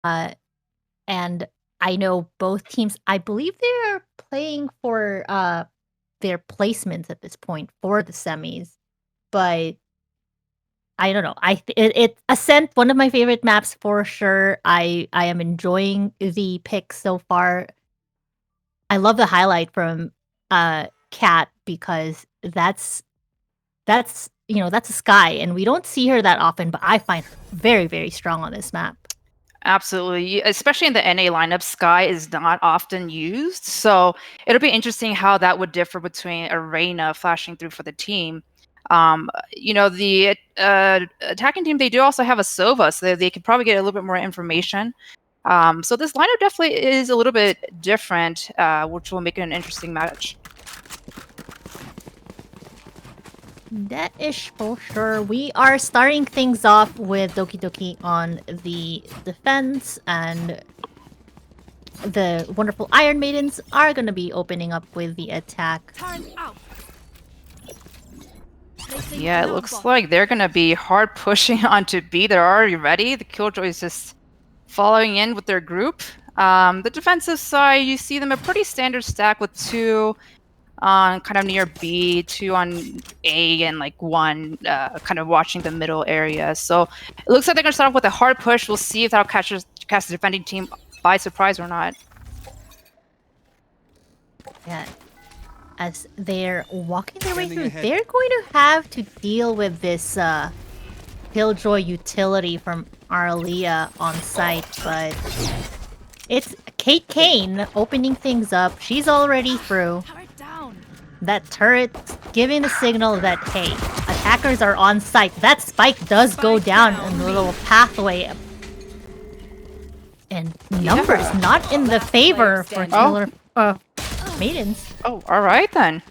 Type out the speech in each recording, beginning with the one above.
And I know both teams, I believe they're playing for their placements at this point for the semis, but I don't know. It Ascent, one of my favorite maps for sure. I am enjoying the pick so far. I love the highlight from Cat because that's a Sky, and we don't see her that often, but I find her very, very strong on this map. Absolutely. Especially in the NA lineup, Sky is not often used. So it'll be interesting how that would differ between Arena flashing through for the team. The attacking team, they do also have a Sova, so they could probably get a little bit more information. So this lineup definitely is a little bit different, which will make it an interesting match. That is for sure. We are starting things off with Doki Doki on the defense, and the wonderful Iron Maidens are going to be opening up with the attack. Yeah, it looks like they're going to be hard pushing onto B. They're already ready. The Killjoy is just following in with their group. The defensive side, you see them a pretty standard stack with 2 on kind of near B, 2 on A, and like 1 kind of watching the middle area. So it looks like they're going to start off with a hard push. We'll see if that'll catch the defending team by surprise or not. Yeah. As they're walking their way through, they're going to have to deal with this Killjoy utility from Arlia on site, but it's Kate Kane opening things up. She's already through. That turret giving the signal that, hey, attackers are on site. That spike does go down in the little pathway. And numbers not in the favor for Maidens. Oh, all right then.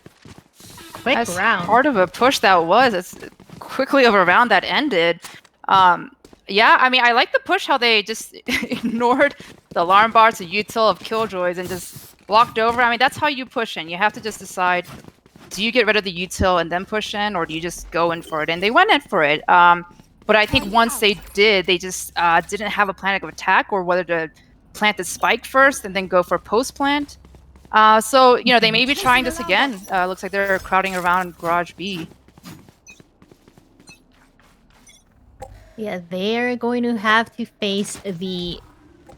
Quick As round. Part of a push that was. It's quickly of a round that ended. Yeah, I mean, I like the push how they just ignored the alarm bars, the util of Killjoys, and just walked over. I mean, that's how you push in. You have to just decide, do you get rid of the util and then push in, or do you just go in for it? And they went in for it. But I think once they did, they just didn't have a plan of attack, or whether to plant the spike first and then go for post-plant. So, they may be trying this again. Looks like they're crowding around Garage B. Yeah, they're going to have to face the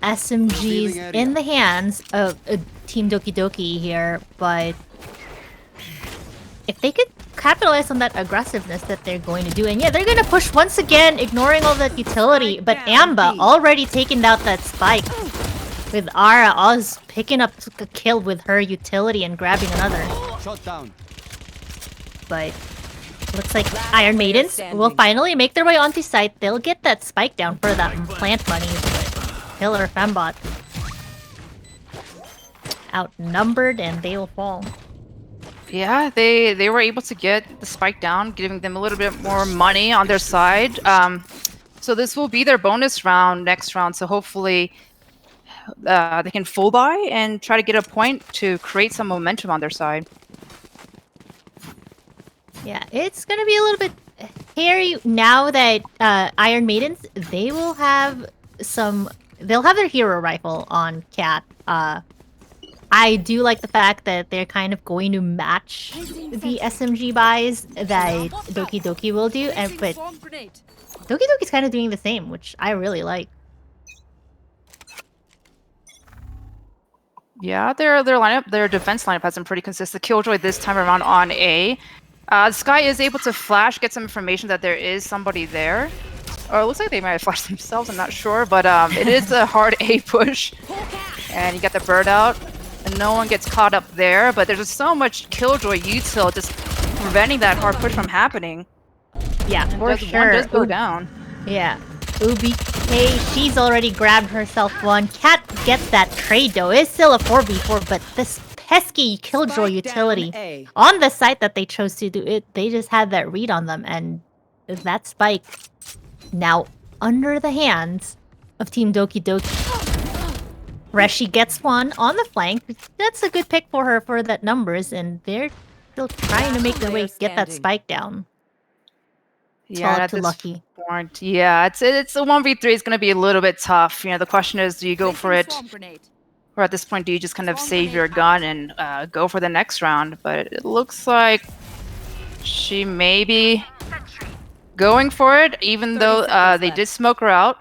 SMGs in the hands of Team Doki Doki here, but if they could capitalize on that aggressiveness that they're going to do, and yeah, they're going to push once again, ignoring all that utility, but Amba already taking out that spike, with Ara Oz picking up a kill with her utility and grabbing another. Shot down. But looks like Iron Maidens will finally make their way onto site. They'll get that spike down for that plant money, but Killer Fembot outnumbered and they will fall. Yeah, they were able to get the spike down, giving them a little bit more money on their side. So this will be their bonus round next round. So hopefully they can full buy and try to get a point to create some momentum on their side. Yeah, it's gonna be a little bit hairy now that Iron Maidens, they'll have their hero rifle on Cat. I do like the fact that they're kind of going to match the SMG buys that Doki Doki will do, but Doki Doki's kind of doing the same, which I really like. Yeah, their defense lineup has been pretty consistent. Killjoy this time around on A. Sky is able to flash, get some information that there is somebody there. Or it looks like they might have flashed themselves, I'm not sure. But it is a hard A push. And you get the bird out. And no one gets caught up there. But there's just so much Killjoy util just preventing that hard push from happening. Yeah, for sure. One does go down. Yeah. UBK, she's already grabbed herself one. Cat gets that trade though. It's still a 4v4, but this pesky Killjoy utility on the site that they chose to do it, they just had that read on them, and that spike now under the hands of Team Doki Doki. Reshi gets one on the flank. That's a good pick for her for that numbers, and they're still trying to make their way get that spike down. all up at to this Lucky. point, yeah, it's a 1v3 is going to be a little bit tough. The question is, do you go for it, or at this point, do you just kind of save your gun and go for the next round? But it looks like she may be going for it, even though they did smoke her out.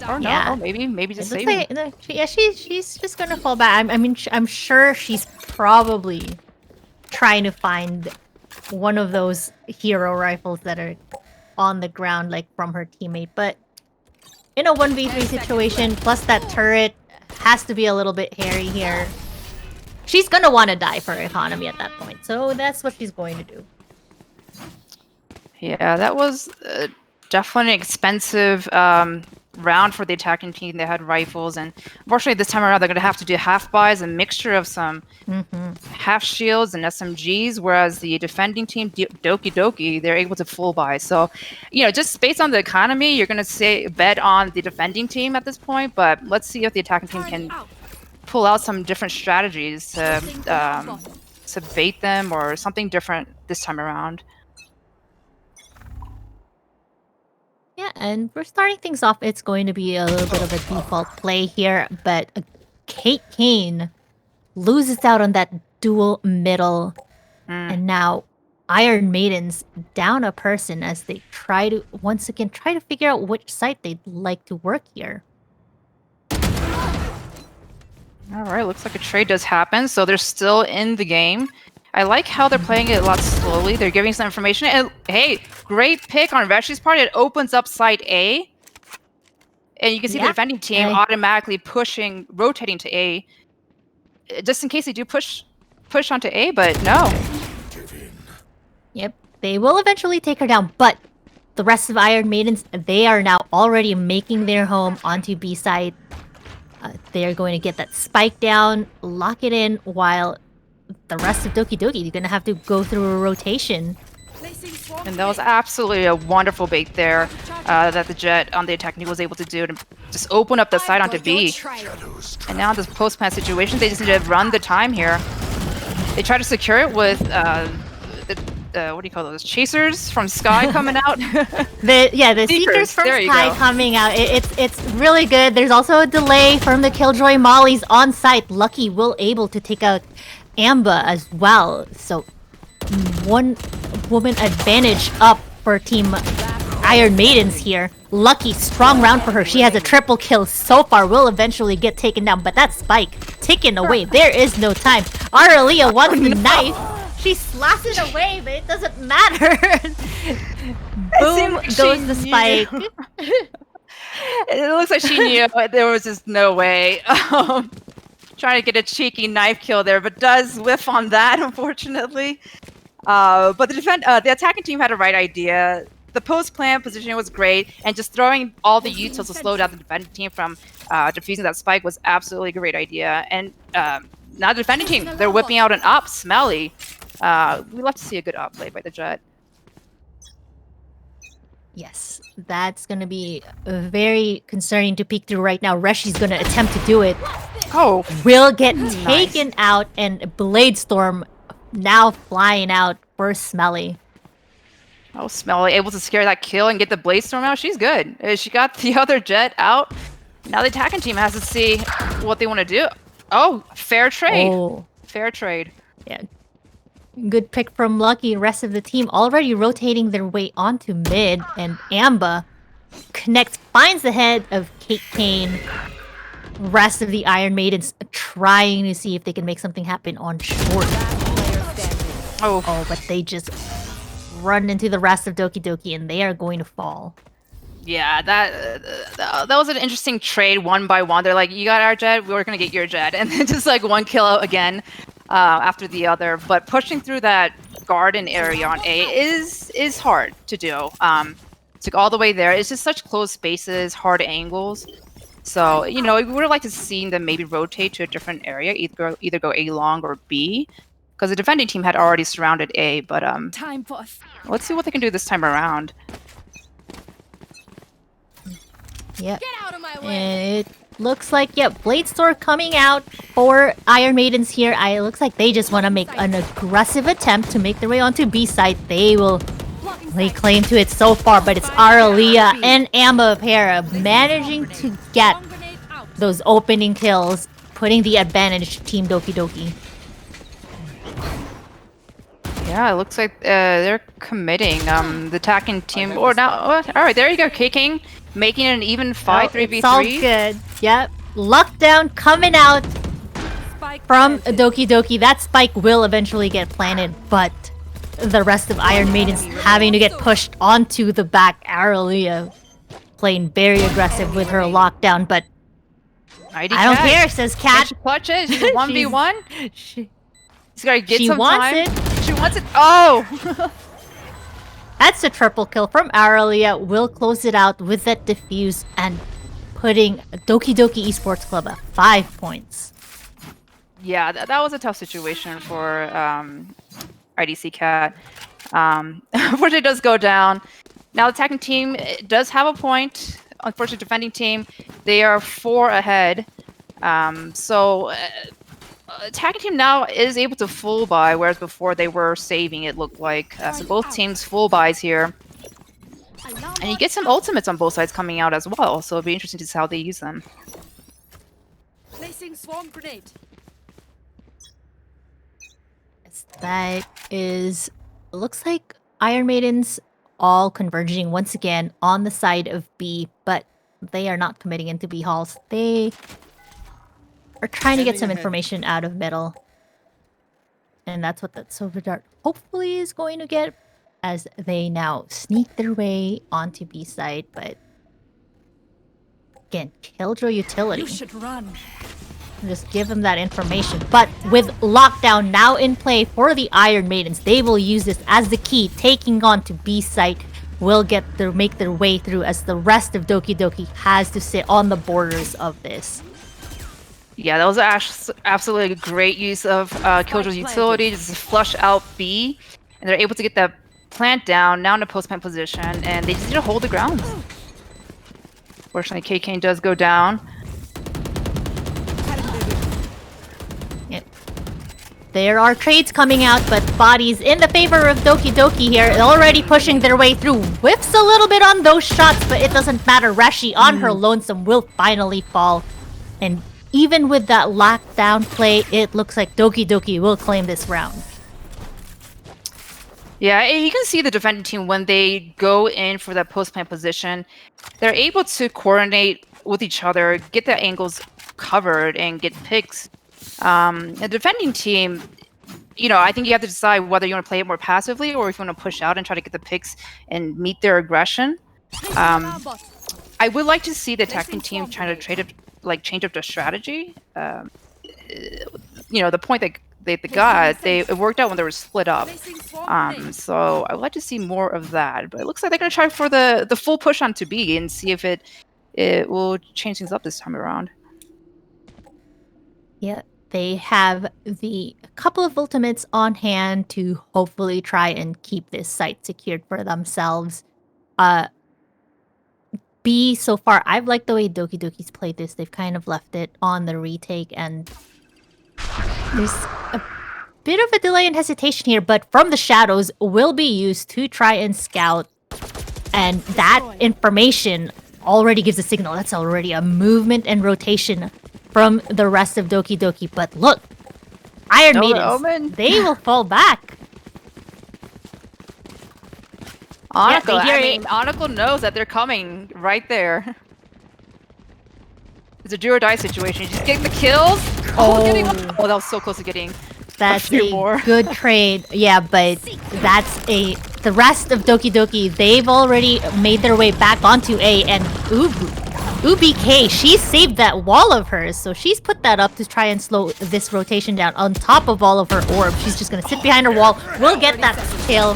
Or no, Yeah. or maybe just It looks saving. like she's just gonna fall back. I mean, I'm sure she's probably trying to find one of those hero rifles that are on the ground, like from her teammate. But in a 1v3 situation, plus that turret has to be a little bit hairy here. She's gonna want to die for economy at that point, so that's what she's going to do. Yeah, that was definitely an expensive round for the attacking team. They had rifles, and unfortunately this time around they're going to have to do half buys, a mixture of some half shields and SMGs, whereas the defending team, Doki Doki, they're able to full buy. So, just based on the economy, you're going to bet on the defending team at this point, but let's see if the attacking team can pull out some different strategies to bait them or something different this time around. Yeah, and we're starting things off. It's going to be a little bit of a default play here, but Kate Kane loses out on that dual middle, and now Iron Maidens down a person as they try to, once again, figure out which site they'd like to work here. All right, looks like a trade does happen, so they're still in the game. I like how they're playing it a lot slowly. They're giving some information. And hey, great pick on Reshi's part. It opens up site A. And you can see the defending team automatically rotating to A. Just in case they do push onto A, but no. Yep, they will eventually take her down, but the rest of Iron Maidens, they are now already making their home onto B side. They are going to get that spike down, lock it in, while the rest of Doki Doki, you're gonna have to go through a rotation. And that was absolutely a wonderful bait there that the Jet on the attack team was able to do to just open up the side onto B. And now in this post-plant situation, they just need to run the time here. They try to secure it with what do you call those? Chasers from Sky coming out. the Seekers from Sky coming out. It's really good. There's also a delay from the Killjoy Mollies on site. Lucky will able to take out Amba as well. So one woman advantage up for Team Iron Maidens here. Lucky, strong round for her. She has a triple kill so far. Will eventually get taken down, but that spike taken away. There is no time. Aurelia wants the knife. She slashes it away, but it doesn't matter. Boom goes the spike. It looks like she knew there was just no way. Trying to get a cheeky knife kill there, but does whiff on that, unfortunately. But the attacking team had a right idea. The post-plant positioning was great, and just throwing all the utils to slow down the defending team from defusing that spike was absolutely a great idea. And now the defending team, they're whipping out an up, Smelly. We love to see a good up play by the Jet. Yes, that's going to be very concerning to peek through right now. Reshi's going to attempt to do it. Oh, will get taken out, and Blade Storm now flying out for Smelly. Oh, Smelly able to scare that kill and get the Blade Storm out. She's good. She got the other Jet out. Now the attacking team has to see what they want to do. Oh, fair trade. Oh. Fair trade. Yeah. Good pick from Lucky. Rest of the team already rotating their way onto mid, and Amba connects, finds the head of Kate Kane. Rest of the Iron Maidens trying to see if they can make something happen on short. Oh, but they just run into the rest of Doki Doki, and they are going to fall. Yeah, that was an interesting trade, one by one. They're like, you got our Jet, we're going to get your Jet. And then just like one kill again after the other. But pushing through that garden area on A is hard to do. To go all the way there, it's just such close spaces, hard angles. So, we would have liked to see them maybe rotate to a different area, either go A long or B. Because the defending team had already surrounded A, but let's see what they can do this time around. Yep. And looks like, Blade Store coming out for Iron Maidens here. It looks like they just want to make an aggressive attempt to make their way onto B side. They will lay claim to it so far, but it's Aralia and Amba Para managing to get those opening kills, putting the advantage to Team Doki Doki. Yeah, it looks like they're committing. The attacking team, or now, all right, there you go, kicking, making it an even 5-3v3. It's all good. Yep, lockdown coming out from Doki Doki. That spike will eventually get planted, but the rest of Iron Maidens having to get pushed onto the back. Aralia playing very aggressive with her lockdown, but I don't care, says Cat. She clutches. She's a 1v1. She's gotta get She some wants time. it. She wants it. Oh! That's a triple kill from Aralia. Will close it out with that defuse and putting Doki Doki Esports Club at 5 points. Yeah, that was a tough situation for IDC Cat. Unfortunately, it does go down. Now, the attacking team does have a point. Unfortunately, defending team, they are 4 ahead. Attacking team now is able to full buy, whereas before they were saving, it looked like. So both teams full buys here. And you get some ultimates on both sides coming out as well, so it'll be interesting to see how they use them. Placing swarm grenade. That is... looks like Iron Maidens all converging once again on the side of B, but they are not committing into B halls. They are trying to get some information out of middle. And that's what that Silver Dart hopefully is going to get, as they now sneak their way onto B side, but again, Killjoy utility. You should run. Just give them that information. But with lockdown now in play for the Iron Maidens, they will use this as the key. Taking on to B site will make their way through, as the rest of Doki Doki has to sit on the borders of this. Yeah, that was absolutely a great use of Killjoy's utility, just to flush out B, and they're able to get that plant down, now in a post-plant position, and they just need to hold the ground. Fortunately, KK does go down. There are trades coming out, but bodies in the favor of Doki Doki here, already pushing their way through. Whiffs a little bit on those shots, but it doesn't matter. Reshi on her lonesome will finally fall. And even with that lockdown play, it looks like Doki Doki will claim this round. Yeah, you can see the defending team when they go in for that post-plant position, they're able to coordinate with each other, get their angles covered, and get picks. The defending team, I think you have to decide whether you want to play it more passively or if you want to push out and try to get the picks and meet their aggression. I would like to see the attacking team trying to change up their strategy. The point that they got, it worked out when they were split up. So I would like to see more of that. But it looks like they're going to try for the full push onto B and see if it will change things up this time around. Yeah, they have the couple of ultimates on hand to hopefully try and keep this site secured for themselves. B, so far, I've liked the way Doki Doki's played this. They've kind of left it on the retake, and there's a bit of a delay and hesitation here, but from the shadows will be used to try and scout, and that information already gives a signal. That's already a movement and rotation from the rest of Doki Doki. But look, Iron Maidens, they will fall back. Anacle knows that they're coming right there. It's a do or die situation. Just getting the kills. That was so close to getting That's a few a more. good trade. Yeah, but the rest of Doki Doki, they've already made their way back onto A, and UBK, she saved that wall of hers, so she's put that up to try and slow this rotation down on top of all of her orbs. She's just gonna sit behind her wall. We'll get that kill.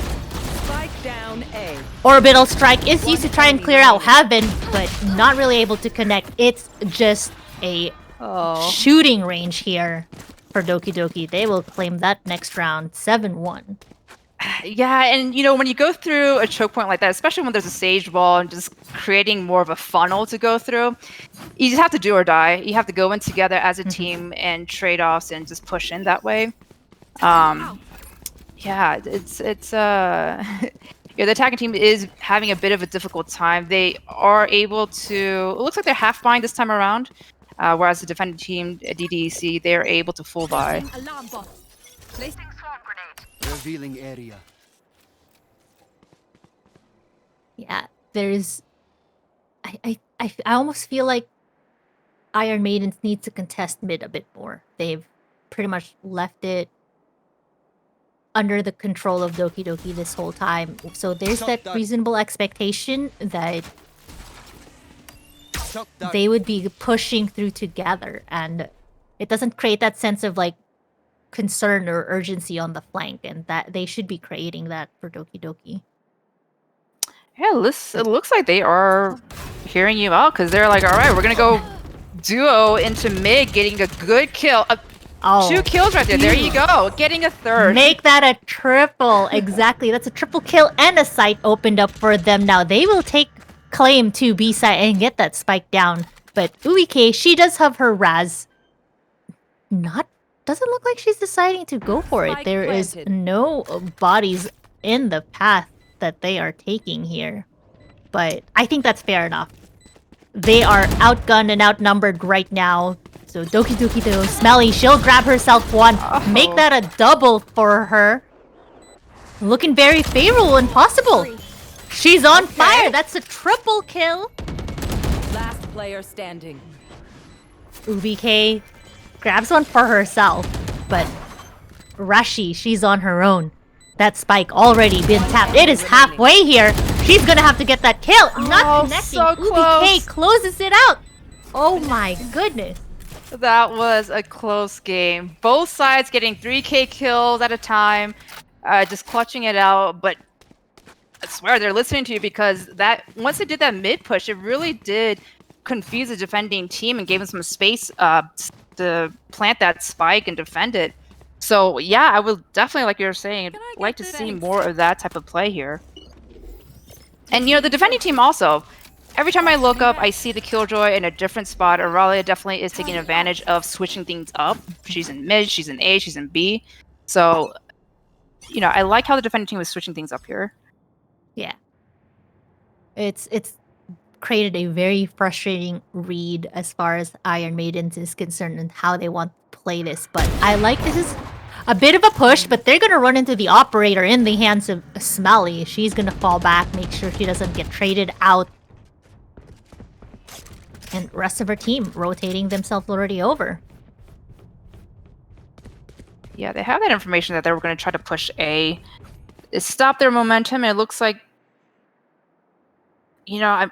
Down A. Orbital strike is used to try and clear out Heaven, but not really able to connect. It's just a shooting range here for Doki Doki. They will claim that next round, 7-1. Yeah, and you know, when you go through a choke point like that, especially when there's a sage wall and just creating more of a funnel to go through, you just have to do or die. You have to go in together as a team and trade-offs and just push in that way. Yeah, it's yeah, the attacking team is having a bit of a difficult time. They are able to. It looks like they're half buying this time around, whereas the defending team, DDEC, they're able to full buy. Alarm bot. Placing swarm grenade. Revealing area. Yeah, there's. I almost feel like Iron Maidens need to contest mid a bit more. They've pretty much left it under the control of Doki Doki this whole time. So there's that reasonable expectation that they would be pushing through together, and it doesn't create that sense of like concern or urgency on the flank, and that they should be creating that for Doki Doki. Yeah, it looks like they are hearing you out because they're like, all right, we're gonna go duo into mid, getting a good kill. Oh, 2 kills right there. There you go. Getting a third. make that a triple. Exactly. That's a triple kill and a site opened up for them. Now they will take claim to B site and get that spike down. But Uike, she does have her Raz. Doesn't look like she's deciding to go for it. Spike There is planted. no bodies in the path that they are taking here. But I think that's fair enough. They are outgunned and outnumbered right now. So Doki Doki though, Smelly, she'll grab herself one. Make that a double for her. Looking very favorable and possible. She's on fire. That's a triple kill. Last player standing. UBK grabs one for herself. But Rashi, she's on her own. That spike already been tapped. It is halfway here. She's gonna have to get that kill. Not connecting. So UBK close. closes it out. Oh my goodness. That was a close game. Both sides getting 3k kills at a time, just clutching it out. But I swear they're listening to you because that once they did that mid push, it really did confuse the defending team and gave them some space to plant that spike and defend it. So yeah, I would definitely, like you're saying, like to see more of that type of play here. And you know, the defending team also. Every time I look up, I see the Killjoy in a different spot. Aurelia definitely is taking advantage of switching things up. She's in mid, she's in A, she's in B. So, you know, I like how the defending team was switching things up here. Yeah. It's created a very frustrating read as far as Iron Maidens is concerned and how they want to play this. But I like this is a bit of a push, but they're going to run into the operator in the hands of Smelly. She's going to fall back, make sure she doesn't get traded out. And rest of her team rotating themselves already over. Yeah, they have that information that they were going to try to push A. It stopped their momentum, and it looks like, you know,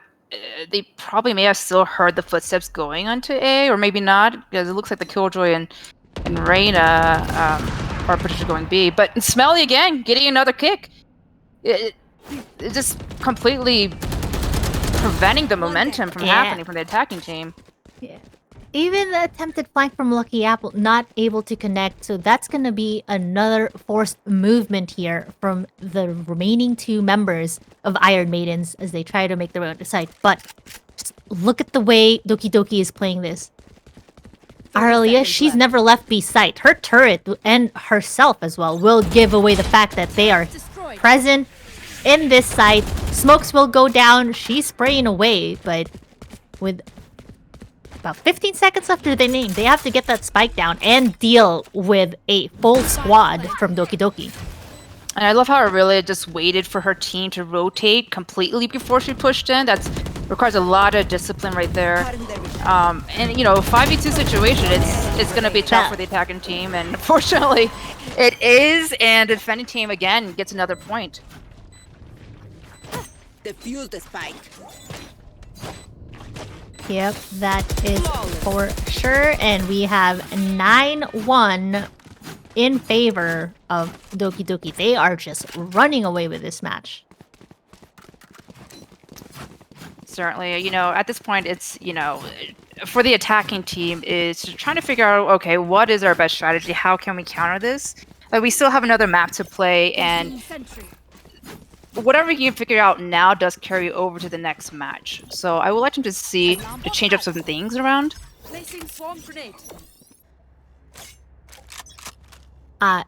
they probably may have still heard the footsteps going onto A, or maybe not, because it looks like the Killjoy and Reyna are potentially going B. But Smelly again, getting another kick. It just completely preventing the momentum from happening from the attacking team. Yeah. Even the attempted flank from Lucky Apple not able to connect, so that's going to be another forced movement here from the remaining 2 members of Iron Maidens as they try to make their way on the side. But just look at the way Doki Doki is playing this. Aurelia, she's never left B site. Her turret and herself as well will give away the fact that they are present in this site. Smokes will go down. She's spraying away, but with about 15 seconds left to their name, they have to get that spike down and deal with a full squad from Doki Doki. And I love how Aurelia just waited for her team to rotate completely before she pushed in. That requires a lot of discipline right there. And you know, 5v2 situation, it's going to be tough for the attacking team, and unfortunately, it is. And the defending team again gets another point. Defuse the spike. Yep, that is for sure. And we have 9-1 in favor of Doki Doki. They are just running away with this match. Certainly, you know, at this point, it's, you know, for the attacking team is trying to figure out, okay, what is our best strategy? How can we counter this? Like, we still have another map to play, and whatever you figure out now does carry over to the next match. So I would like them to see to change up some things around. Placing swarm grenade.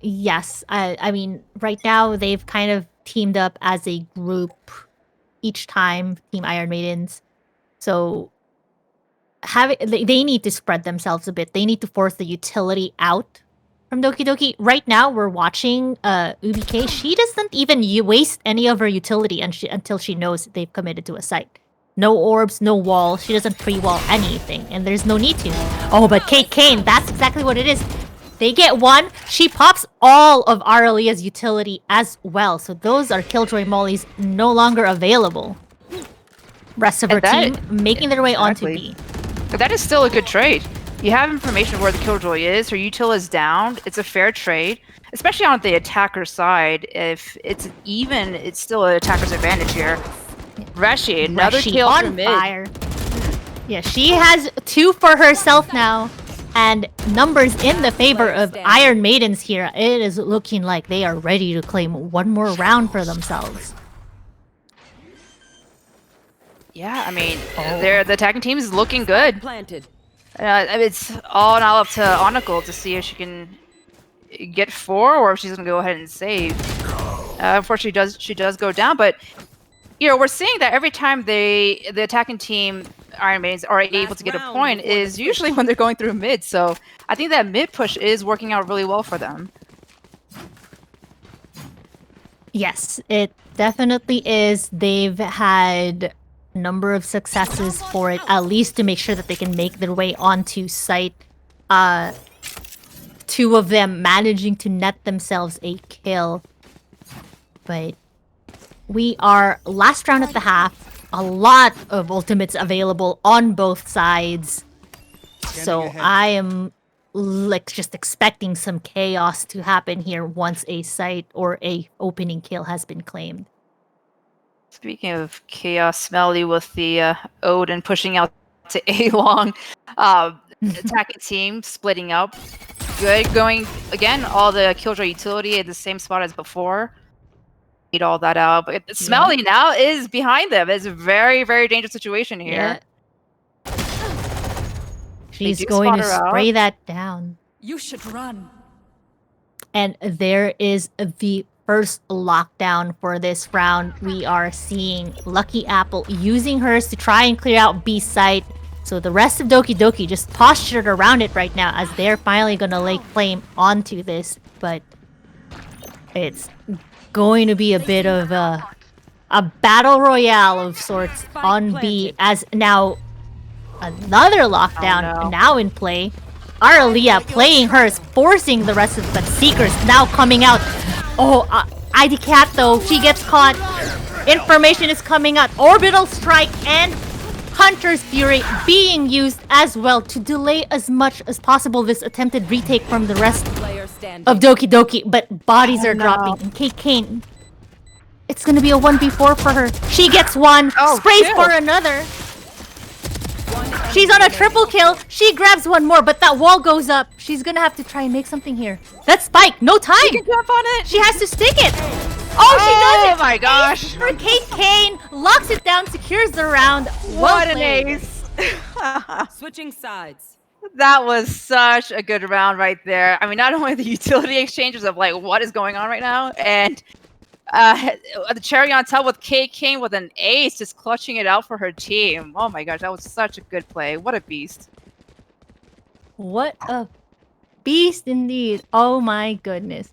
Yes. I mean, right now they've kind of teamed up as a group each time, Team Iron Maidens. So they need to spread themselves a bit. They need to force the utility out from Doki Doki. Right now, we're watching UBK. She doesn't even waste any of her utility until she knows they've committed to a site. No orbs, no wall. She doesn't pre-wall anything, and there's no need to. Oh, but Kate Kane, that's exactly what it is. They get one, she pops all of Aralia's utility as well. So those are Killjoy mollies no longer available. Rest of her team making their way onto B. But that is still a good trade. You have information of where the Killjoy is, her util is down, it's a fair trade. Especially on the attacker side. If it's even, it's still an attacker's advantage here. Reshi, another kill on fire. Yeah, she has 2 for herself now. And numbers in the favor of Iron Maidens here. It is looking like they are ready to claim one more round for themselves. Yeah, I mean, the attacking team is looking good. Planted. It's all now up to Onicle to see if she can get 4 or if she's gonna go ahead and save. Unfortunately, she does go down, but you know, we're seeing that every time the attacking team Iron Maidens are able to get a point is usually when they're going through mid. So I think that mid push is working out really well for them. Yes, it definitely is. They've had a number of successes for it, at least to make sure that they can make their way onto site. 2 of them managing to net themselves a kill. But we are last round at the half. A lot of ultimates available on both sides. So I am like just expecting some chaos to happen here once a site or a opening kill has been claimed. Speaking of chaos, Smelly with the Odin pushing out to A long. Attacking team splitting up. Good. Going again, all the Killjoy utility at the same spot as before. Eat all that out. But Smelly now is behind them. It's a very, very dangerous situation here. Yeah. She's going to spray that down. You should run. And there is the first lockdown for this round. We are seeing Lucky Apple using hers to try and clear out B site. So the rest of Doki Doki just postured around it right now as they're finally going to lay claim onto this. But it's going to be a bit of a battle royale of sorts on B, as now another lockdown now in play. Aralia playing hers, forcing the rest of the Seekers now coming out. Oh, ID Cat though, she gets caught. Information is coming out. Orbital Strike and Hunter's Fury being used as well to delay as much as possible this attempted retake from the rest of Doki Doki, but bodies are dropping. And Kate Kane, it's gonna be a 1v4 for her. She gets 1, sprays for another. She's on a triple kill. She grabs 1 more, but that wall goes up. She's gonna have to try and make something here. That spike, no time. She can jump on it. She has to stick it. Oh, she does it! Oh my gosh! Ace for Kate Kane, locks it down, secures the round. What an ace! Switching sides. That was such a good round right there. I mean, not only the utility exchanges of like what is going on right now, and the cherry on top with Kate Kane with an ace, just clutching it out for her team. Oh my gosh, that was such a good play. What a beast! What a beast indeed! Oh my goodness.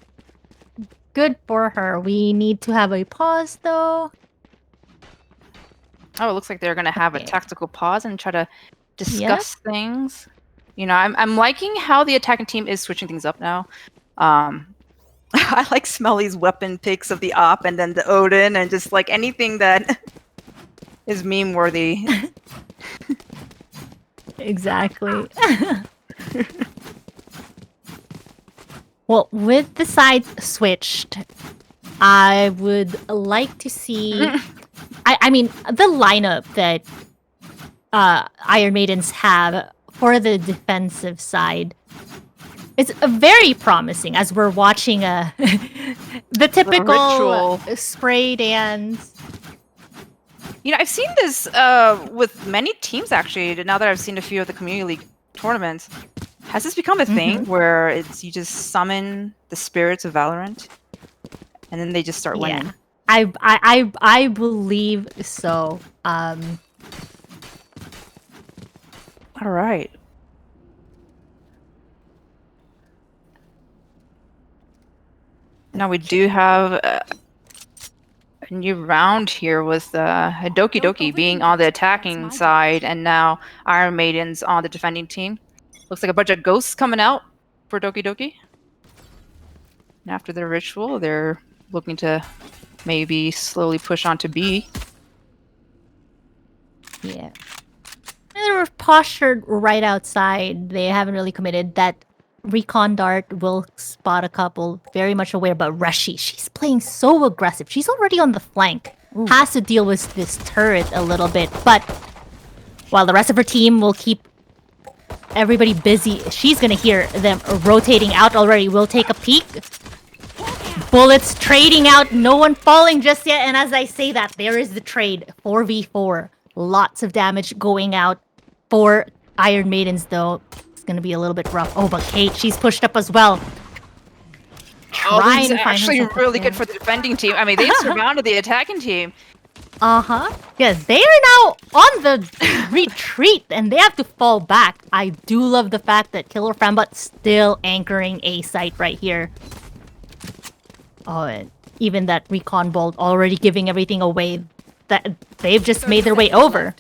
Good for her. We need to have a pause though. Oh, it looks like they're gonna have a tactical pause and try to discuss things. You know, I'm liking how the attacking team is switching things up now. I like Smelly's weapon picks of the op and then the Odin and just like anything that is meme worthy. Exactly. Well, with the sides switched, I would like to see... I mean, the lineup that Iron Maidens have for the defensive side It's very promising as we're watching the typical ritual. spray dance. You know, I've seen this with many teams actually. Now that I've seen a few of the community league tournaments, has this become a thing where it's you just summon the spirits of Valorant, and then they just start winning? I believe so. All right. Now we do have a new round here with Doki Doki being on the attacking side, and now Iron Maidens on the defending team. Looks like a bunch of ghosts coming out for Doki Doki. And after their ritual, they're looking to maybe slowly push on to B. Yeah. They were postured right outside. They haven't really committed. That recon dart will spot a couple, very much aware, but Rashi, she's playing so aggressive. She's already on the flank. Has to deal with this turret a little bit, but while the rest of her team will keep everybody busy, she's gonna hear them rotating out already. We'll take a peek. Bullets trading out, no one falling just yet, and as I say that, there is the trade. 4v4. Lots of damage going out for Iron Maidens, though. It's gonna be a little bit rough. Oh, but Kate, she's pushed up as well. This is actually really good for the defending team. I mean, they surrounded the attacking team. Yes, they are now on the retreat, and they have to fall back. I do love the fact that Killer Frambot still anchoring A site right here. Oh, and even that recon bolt already giving everything away. That they've just made their way over.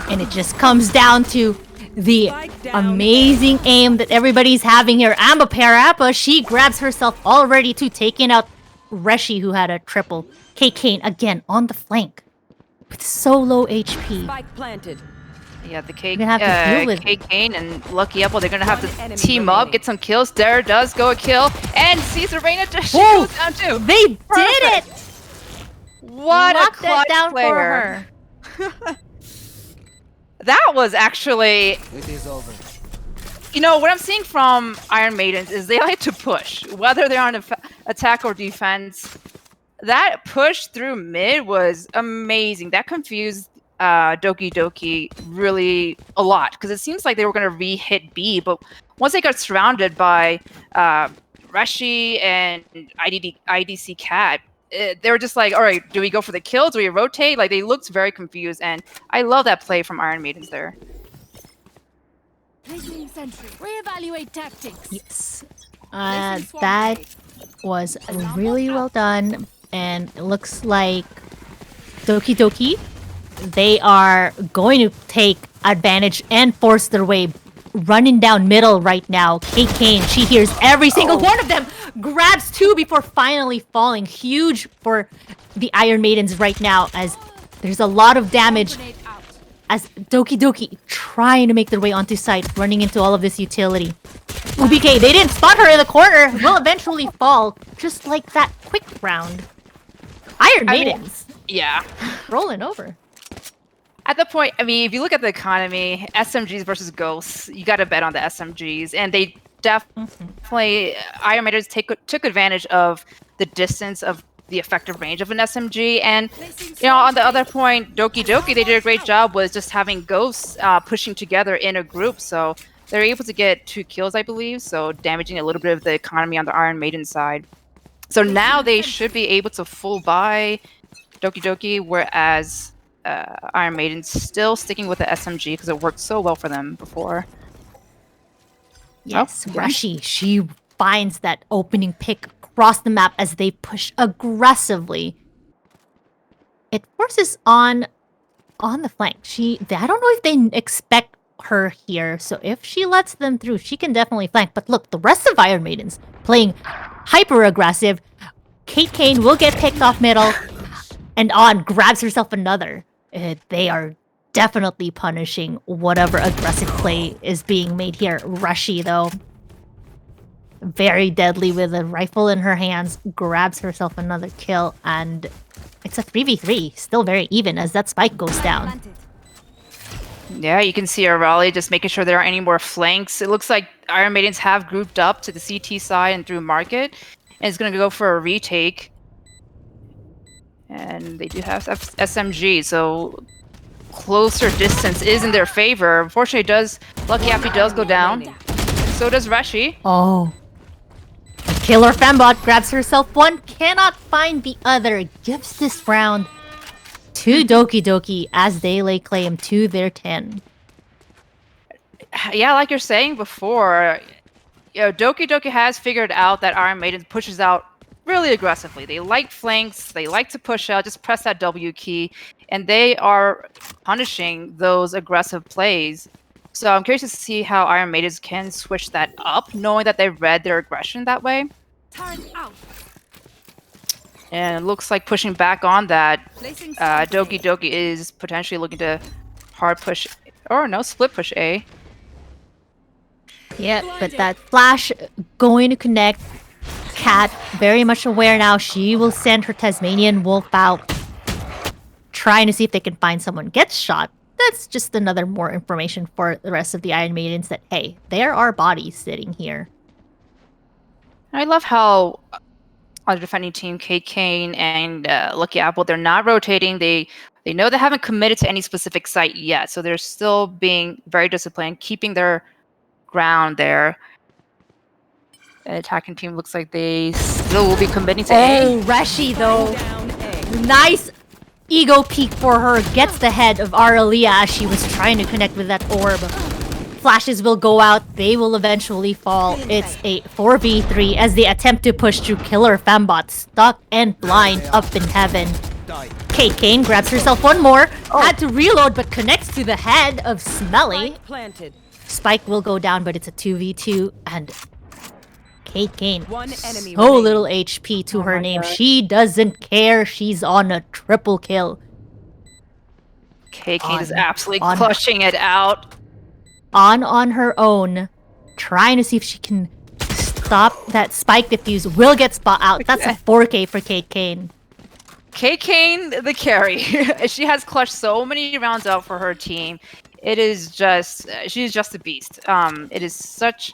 And it just comes down to the amazing aim that everybody's having here. Amba Parappa, she grabs herself already to taking out Reshi, who had a triple. K Kane again on the flank with so low HP. Spike planted. Yeah, the K Kane and Lucky Apple, they're gonna have to team up, get some kills. There does go a kill, and Caesar Reina just goes down too. They did it! What a Locked clutch that down player. for her. That was actually... It is over. You know, what I'm seeing from Iron Maidens is they like to push, whether they're on attack or defense. That push through mid was amazing. That confused Doki Doki really a lot, because it seems like they were going to re-hit B, but once they got surrounded by Reshi and IDC Cat, they were just like, all right, do we go for the kill? Do we rotate? Like, they looked very confused, and I love that play from Iron Maidens there. Placing sentry. Reevaluate tactics. Yes. That was really well done, and it looks like Doki Doki, they are going to take advantage and force their way running down middle right now. Kate Kane, she hears every single one of them, grabs two before finally falling. Huge for the Iron Maidens right now, as there's a lot of damage as Doki Doki trying to make their way onto site, running into all of this utility. UBK, they didn't spot her in the corner, will eventually fall, just like that quick round. Iron Maidens. Yeah. Rolling over. At the point, I mean, if you look at the economy, SMGs versus Ghosts, you got to bet on the SMGs, and they definitely, Iron Maidens took advantage of the distance of the effective range of an SMG, and you know, on the other point, Doki Doki, they did a great job with just having Ghosts pushing together in a group, so they're able to get 2 kills, I believe, so damaging a little bit of the economy on the Iron Maiden side. So now they should be able to full buy Doki Doki, whereas Iron Maiden's still sticking with the SMG because it worked so well for them before. Yes, Rashi, she finds that opening pick across the map as they push aggressively. It forces on the flank. I don't know if they expect her here, so if she lets them through, she can definitely flank. But look, the rest of Iron Maidens playing hyper aggressive. Kate Kane will get picked off middle, and On grabs herself another. They are definitely punishing whatever aggressive play is being made here. Rashi, though, very deadly with a rifle in her hands, grabs herself another kill, and it's a 3v3. Still very even as that spike goes down. Yeah, you can see a rally just making sure there aren't any more flanks. It looks like Iron Maidens have grouped up to the CT side and through market, and it's going to go for a retake. And they do have SMG, so closer distance is in their favor. Unfortunately, Lucky Appy does go down. And so does Reshi. Oh. Killer Fembot grabs herself one, cannot find the other. Gives this round to Doki Doki as they lay claim to their 10. Yeah, like you're saying before, Doki Doki has figured out that Iron Maiden pushes out really aggressively. They like flanks, they like to push out, just press that W key, and they are punishing those aggressive plays. So I'm curious to see how Iron Maidens can switch that up, knowing that they read their aggression that way. Turn out. And it looks like pushing back on that, Placing Doki Doki is potentially looking to hard push, or no, split push A. Yeah, but that flash going to connect. Cat very much aware now. She will send her Tasmanian wolf out, trying to see if they can find someone gets shot. That's just another more information for the rest of the Iron Maidens that, hey, there are bodies sitting here. I love how on the defending team, Kate Kane and Lucky Apple, they're not rotating. They know they haven't committed to any specific site yet, so they're still being very disciplined, keeping their ground there. The attacking team looks like they still will be committing to Oh, A. Reshi though. Down A. Nice ego peek for her. Gets the head of Aralia as she was trying to connect with that orb. Flashes will go out. They will eventually fall. It's a 4v3 as they attempt to push through Killer Fembot. Stuck and blind up in heaven. Kate Kane grabs herself one more. Had to reload but connects to the head of Smelly. Spike planted. Spike will go down, but it's a 2v2 and Kate Kane. One enemy So remaining. little HP to her name. She doesn't care. She's on a triple kill. Kate Kane is On- absolutely on- clutching it out. On her own, trying to see if she can stop that spike diffuse. Will get spot out. That's a 4K for Kate Kane. Kate Kane, the carry. She has clutched so many rounds out for her team. It is just, she's just a beast. It is such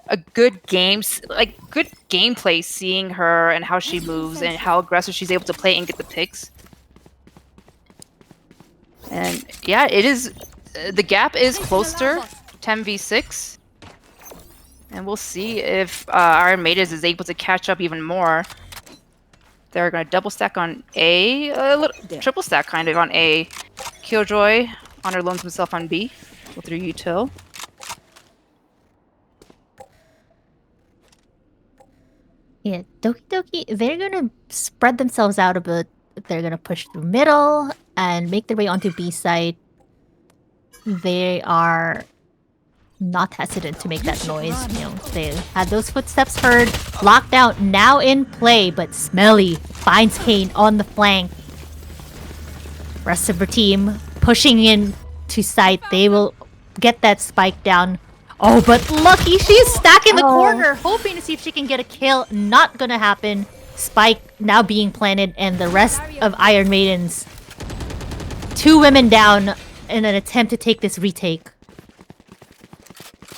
a good good gameplay seeing her and how she moves and how aggressive she's able to play and get the picks. And yeah, it is, the gap is closer, 10v6. And we'll see if Iron Maidens is able to catch up even more. They're going to double stack on A, triple stack kind of on A. Killjoy honor loans himself on B with their util. Yeah, Doki Doki, they're gonna spread themselves out a bit. They're gonna push through middle and make their way onto B side. They are not hesitant to make that noise. You know, they had those footsteps heard. Lockdown now in play, but Smelly finds Kane on the flank. Rest of her team pushing in to site. They will get that spike down. Oh, but Lucky, she's stacking the corner, hoping to see if she can get a kill. Not gonna happen. Spike now being planted, and the rest of Iron Maidens. 2 women down in an attempt to take this retake.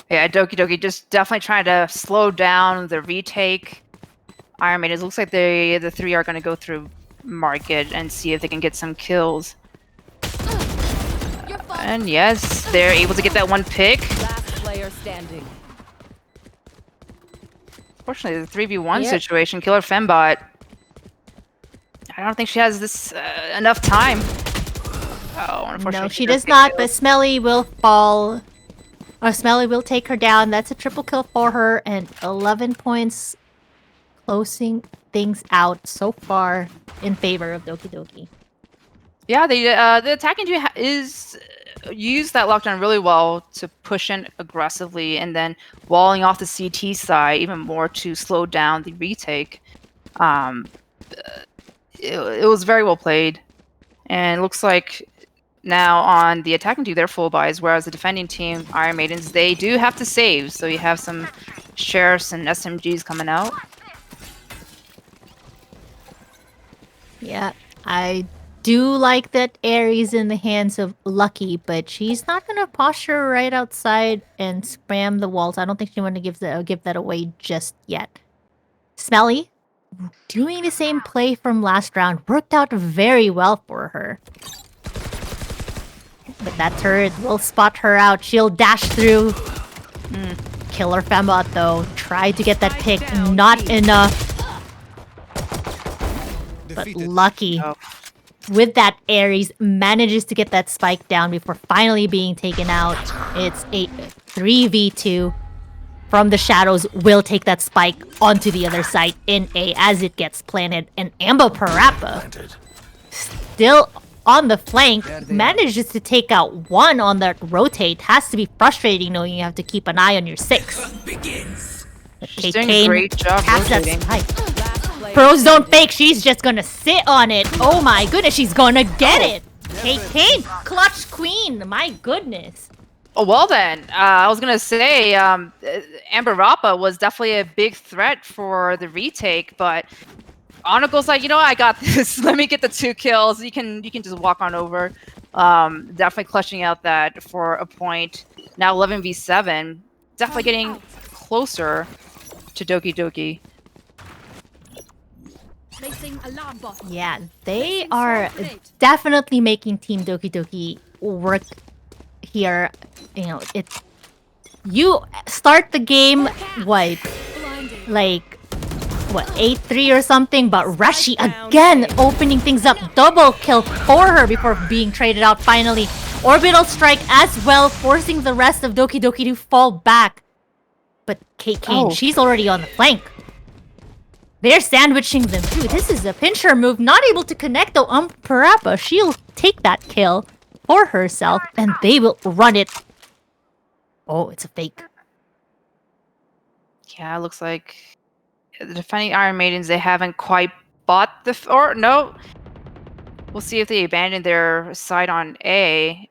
Yeah, Doki Doki just definitely trying to slow down the retake. Iron Maidens, looks like the 3 are going to go through market and see if they can get some kills. And yes, they're able to get that one pick. Last player standing. Fortunately, the 3v1 Yep. situation, Killer Fembot. I don't think she has this enough time. Oh, unfortunately. No, she does does get not, killed. but Smelly will fall. Or Smelly will take her down. That's a triple kill for her, and 11 points closing things out so far in favor of Doki Doki. Yeah, the attacking team is used that lockdown really well to push in aggressively and then walling off the CT side even more to slow down the retake. It was very well played, and it looks like now on the attacking team they're full buys, whereas the defending team, Iron Maidens, they do have to save. So you have some sheriffs and SMGs coming out. Yeah, I do like that Ares in the hands of Lucky, but she's not gonna posture right outside and spam the walls. I don't think she want to give that away just yet. Smelly, doing the same play from last round, worked out very well for her. But that turret will spot her out. She'll dash through. Killer Fembot though, tried to get that pick, not enough. But Lucky, with that Ares, manages to get that spike down before finally being taken out. It's a 3v2 from the shadows. Will take that spike onto the other side in A as it gets planted. And Amber Parappa, still on the flank, manages to take out one on that rotate. Has to be frustrating knowing you have to keep an eye on your 6. She's doing a great job rotating. Pros don't fake, she's just gonna sit on it. Oh my goodness, she's gonna get it. Kane, clutch queen, my goodness. Oh, well then, I was gonna say, Amber Rappa was definitely a big threat for the retake, but Onagle's like, you know what, I got this. Let me get the 2 kills. You can just walk on over. Definitely clutching out that for a point. Now 11v7, definitely getting closer to Doki Doki. Yeah, they are definitely making Team Doki Doki work here. You know, you start the game, what, like, 8-3 or something, but Rashi again opening things up. Double kill for her before being traded out finally. Orbital strike as well, forcing the rest of Doki Doki to fall back. But Kane, she's already on the flank. They're sandwiching them too. This is a pincher move. Not able to connect though. Parappa, she'll take that kill for herself and they will run it. Oh, it's a fake. Yeah, it looks like the defending Iron Maidens, they haven't quite bought the... or no. We'll see if they abandon their side on A.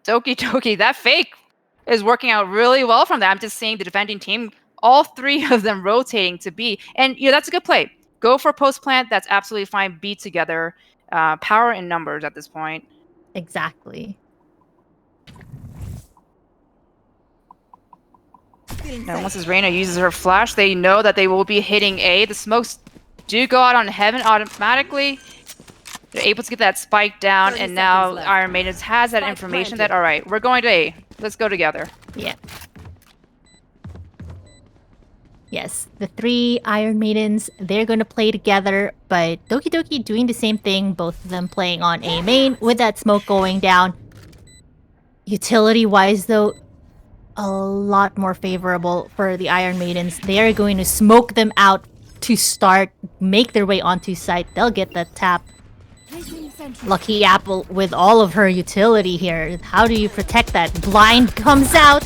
Doki Doki, that fake is working out really well from that. I'm just seeing the defending team, all 3 of them rotating to B. And, you know, that's a good play. Go for post plant. That's absolutely fine. B together. Power in numbers at this point. Exactly. Now, once Reina uses her flash, they know that they will be hitting A. The smokes do go out on Heaven automatically. They're able to get that spike down, and now Iron Maidens has that information that, all right, we're going to A. Let's go together. Yeah. Yes, the 3 Iron Maidens, they're going to play together, but Doki Doki doing the same thing, both of them playing on A main with that smoke going down. Utility-wise, though, a lot more favorable for the Iron Maidens. They are going to smoke them out to start, make their way onto site. They'll get that tap. Lucky Apple with all of her utility here. How do you protect that? Blind comes out.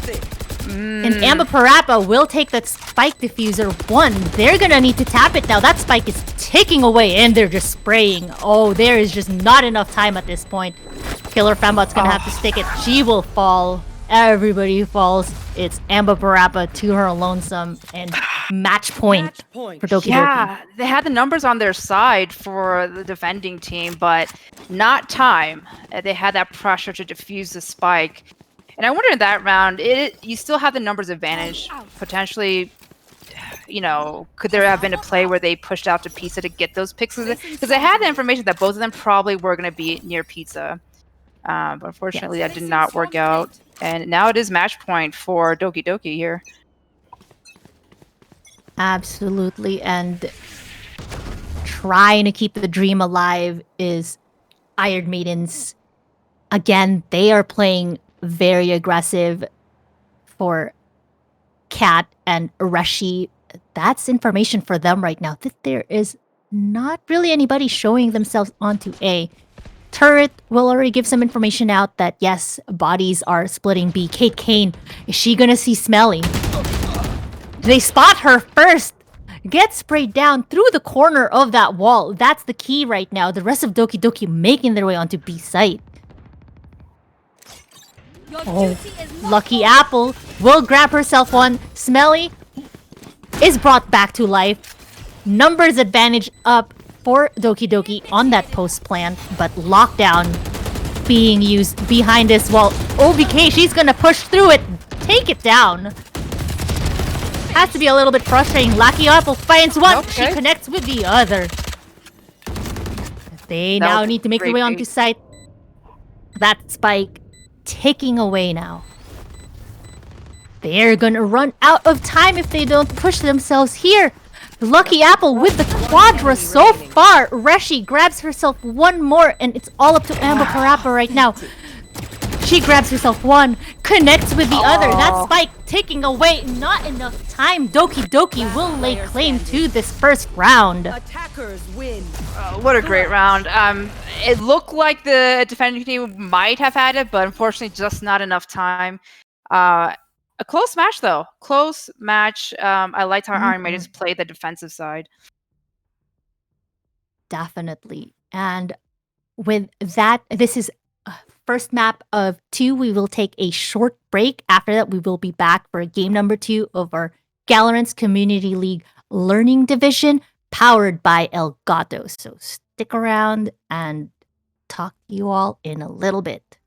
And Amber Parappa will take that spike diffuser 1. They're gonna need to tap it now. That spike is ticking away and they're just spraying. Oh, there is just not enough time at this point. Killer Fembot's gonna have to stick it. She will fall. Everybody falls. It's Amber Parappa to her lonesome and match point for Doki Yeah, Doki. they had the numbers on their side for the defending team, but not time. They had that pressure to defuse the spike. And I wonder in that round, you still have the numbers advantage. Potentially, you know, could there have been a play where they pushed out to Pizza to get those picks? Because they had the information that both of them probably were going to be near Pizza. But unfortunately, that did not work out. And now it is match point for Doki Doki here. Absolutely, and trying to keep the dream alive is Iron Maidens. Again, they are playing very aggressive for Cat and Rashi. That's information for them right now, that there is not really anybody showing themselves onto A. Turret will already give some information out that yes, bodies are splitting B. Kane, is she gonna see Smelly? They spot her first. Get sprayed down through the corner of that wall. That's the key right now. The rest of Doki Doki making their way onto B site. Oh, Lucky Apple will grab herself one. Smelly is brought back to life. Numbers advantage up. for Doki Doki on that post plant, but lockdown being used behind this wall. OBK, she's gonna push through it, take it down. Has to be a little bit frustrating. Lucky Apple finds one, Okay. she connects with the other. They That now was a need to make their great way onto bait. site. That spike ticking away now. They're gonna run out of time if they don't push themselves here. Lucky Apple with the quadra so far. Reshi grabs herself one more, and it's all up to Amber Parappa right now. She grabs herself one, connects with the other. That spike taking away. Not enough time. Doki Doki will lay claim to this first round. Attackers win. What a great round. It looked like the defending team might have had it, but unfortunately just not enough time. A close match, though. Close match. I liked how Iron Maidens played the defensive side. Definitely. And with that, this is first map of 2. We will take a short break. After that, we will be back for game number 2 of our Galorants Community League Learning Division, powered by Elgato. So stick around and talk to you all in a little bit.